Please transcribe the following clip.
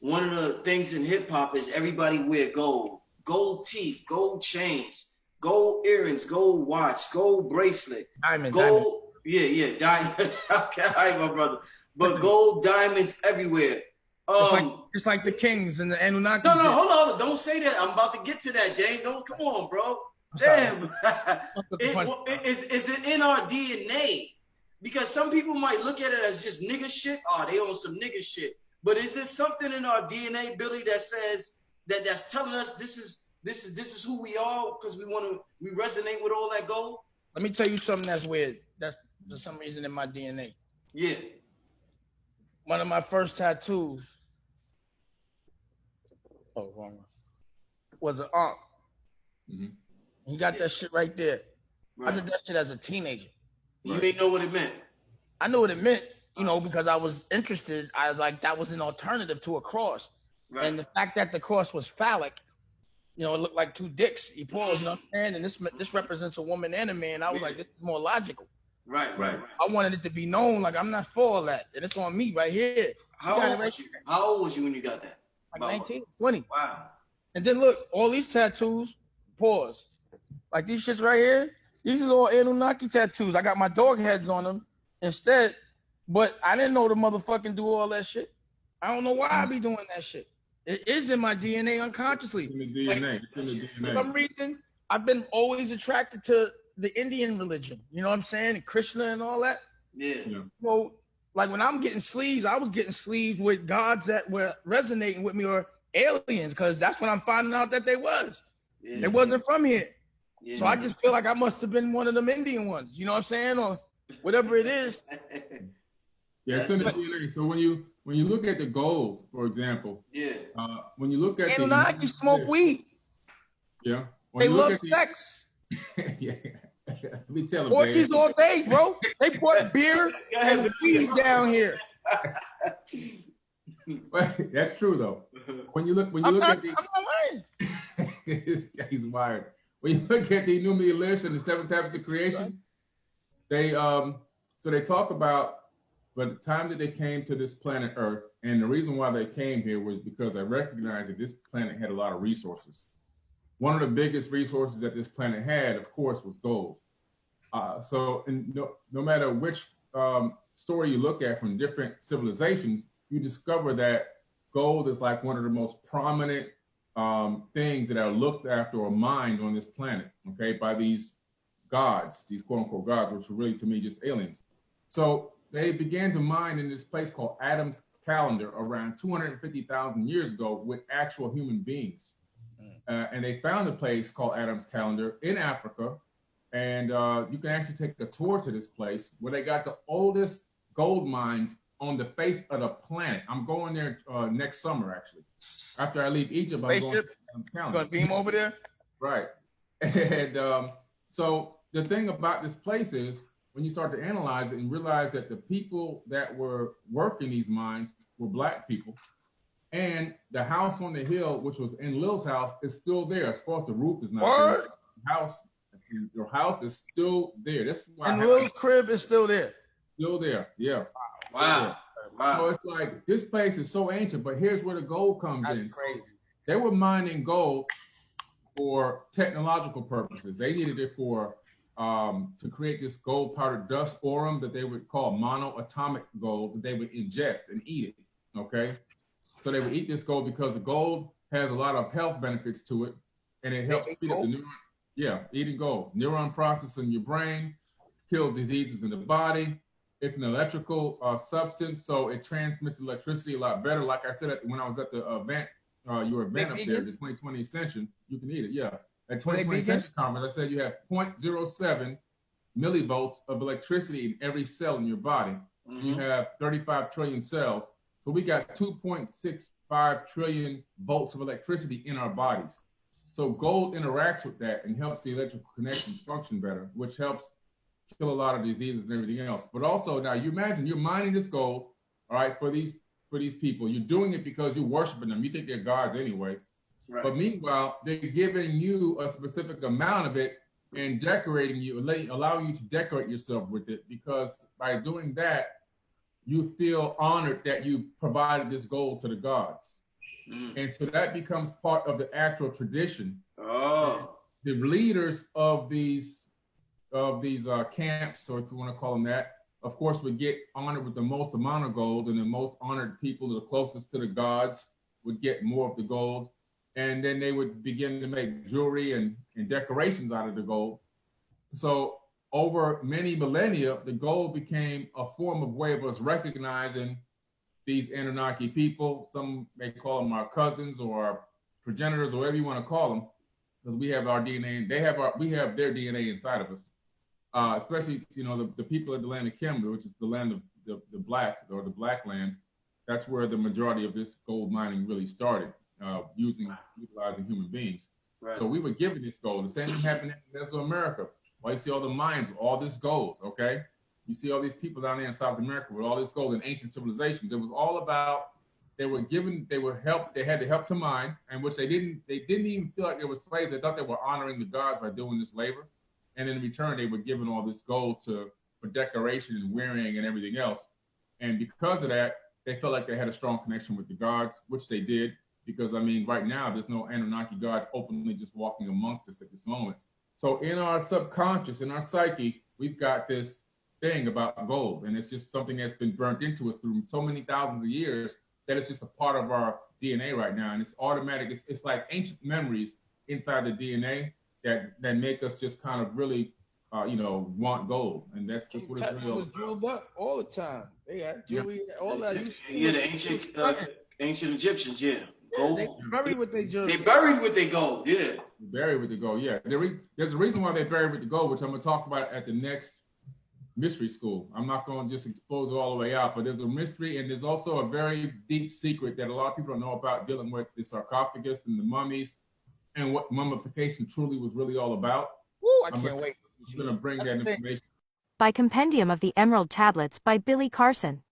one of the things in hip hop is everybody wear gold, gold teeth, gold chains, gold earrings, gold watch, gold bracelet, Diamond. gold. Yeah, diamond. Okay, my brother, but gold diamonds everywhere. It's like the Kings and the Anunnaki. No, hold on, don't say that. I'm about to get to that, Dame. Don't come on, bro. Damn. Is it in our DNA? Because some people might look at it as just nigga shit. Oh, they on some nigga shit. But is there something in our DNA, Billy, that says that's telling us this is who we are because we resonate with all that gold? Let me tell you something that's weird. That's for some reason in my DNA. Yeah. One of my first tattoos. Oh, wrong one. Was an Ankh. Mm-hmm. He got that shit right there. Right. I did that shit as a teenager. You didn't know what it meant. I knew what it meant, because I was interested. I like that was an alternative to a cross. Right. And the fact that the cross was phallic, it looked like two dicks. He paused, you know what I'm saying? And this represents a woman and a man. I was like, this is more logical. Right. I wanted it to be known, like I'm not for all that. And it's on me right here. How old was you when you got that? Like 19, 20. Wow. And then look, all these tattoos, pause. Like these shits right here, these are all Anunnaki tattoos. I got my dog heads on them instead, but I didn't know the motherfucking do all that shit. I don't know why I be doing that shit. It is in my DNA unconsciously. It's in the DNA. It's in the DNA. For some reason, I've been always attracted to the Indian religion. You know what I'm saying? And Krishna and all that. Yeah. So, like when I'm getting sleeves, I was getting sleeves with gods that were resonating with me or aliens, because that's when I'm finding out that they was. Yeah. They wasn't from here. Yeah. So I just feel like I must have been one of them Indian ones. You know what I'm saying? Or whatever it is. Yeah, it's in the DNA. So when you look at the gold, for example, when you look at Anunnaki smoke weed. Yeah. They love sex. Yeah. Let me tell them. Orgies all day, bro. They brought beer and weed down here. That's true though. When you look at the, I'm not this guy's wired. When you look at the Enuma Elish and the 7 Tablets of Creation, they talk about by the time that they came to this planet Earth, and the reason why they came here was because they recognized that this planet had a lot of resources. One of the biggest resources that this planet had, of course, was gold. So no matter which story you look at from different civilizations, you discover that gold is like one of the most prominent things that are looked after or mined on this planet, okay, by these gods, these quote unquote gods, which are really to me just aliens. So they began to mine in this place called Adam's Calendar around 250,000 years ago with actual human beings. And they found a place called Adam's Calendar in Africa. And you can actually take a tour to this place where they got the oldest gold mines on the face of the planet. I'm going there next summer, actually. After I leave Egypt, I'm going to Adam's Calendar. You going to beam over there? Right. And so the thing about this place is, when you start to analyze it and realize that the people that were working these mines were black people, and the house on the hill, which was in Lil's house, is still there. As far as the roof is not there. Your house is still there. That's why. And Lil's crib is still there. Still there, yeah. Wow. So it's like this place is so ancient, but here's where the gold comes in. Crazy. They were mining gold for technological purposes. They needed it for to create this gold powdered dust aurum that they would call monoatomic gold that they would ingest and eat it, okay? So they would eat this gold because the gold has a lot of health benefits to it, and it helps speed up the neuron. Yeah, eating gold. Neuron process in your brain, kills diseases in the body. It's an electrical substance, so it transmits electricity a lot better. Like I said, when I was at the event, your event up there, the 2020 Ascension, you can eat it, yeah. At 2020 Ascension Conference, I said you have 0.07 millivolts of electricity in every cell in your body. Mm-hmm. You have 35 trillion cells. So we got 2.65 trillion volts of electricity in our bodies. So gold interacts with that and helps the electrical connections function better, which helps kill a lot of diseases and everything else. But also now you imagine you're mining this gold, all right, for these people. You're doing it because you're worshiping them. You think they're gods anyway. Right. But meanwhile, they're giving you a specific amount of it and decorating you, allowing you to decorate yourself with it, because by doing that, you feel honored that you provided this gold to the gods. And so that becomes part of the actual tradition. Oh. The leaders of these camps, or if you want to call them that, of course, would get honored with the most amount of gold, and the most honored people, the closest to the gods, would get more of the gold. And then they would begin to make jewelry and decorations out of the gold. So over many millennia, the gold became a form of way of us recognizing these Anunnaki people. Some may call them our cousins or our progenitors, or whatever you want to call them, because we have our DNA, and we have their DNA inside of us. Especially, you know, the people of the land of Kimber, which is the land of the black, or the black land. That's where the majority of this gold mining really started, utilizing human beings. Right. So we were given this gold. The same thing happened in Mesoamerica. Why you see all the mines with all this gold, okay? You see all these people down there in South America with all this gold in ancient civilizations. It was all about, they had to help to mine, and which they didn't even feel like they were slaves. They thought they were honoring the gods by doing this labor. And in return, they were given all this gold for decoration and wearing and everything else. And because of that, they felt like they had a strong connection with the gods, which they did. Because, I mean, right now, there's no Anunnaki gods openly just walking amongst us at this moment. So in our subconscious, in our psyche, we've got this thing about gold. And it's just something that's been burnt into us through so many thousands of years that it's just a part of our DNA right now. And it's automatic. It's like ancient memories inside the DNA that make us just kind of really, want gold. And that's just what it's really all about. Drilled up all the time. They had jewelry, all that. Yeah, the ancient Egyptians, yeah. Gold. They buried with their jewelry. They buried with their gold, yeah. Buried with the gold, yeah. There's a reason why they buried with the gold, which I'm going to talk about at the next mystery school. I'm not going to just expose it all the way out, but there's a mystery, and there's also a very deep secret that a lot of people don't know about, dealing with the sarcophagus and the mummies and what mummification truly was really all about. Woo, I can't wait. I'm going to bring that information. By Compendium of the Emerald Tablets by Billy Carson.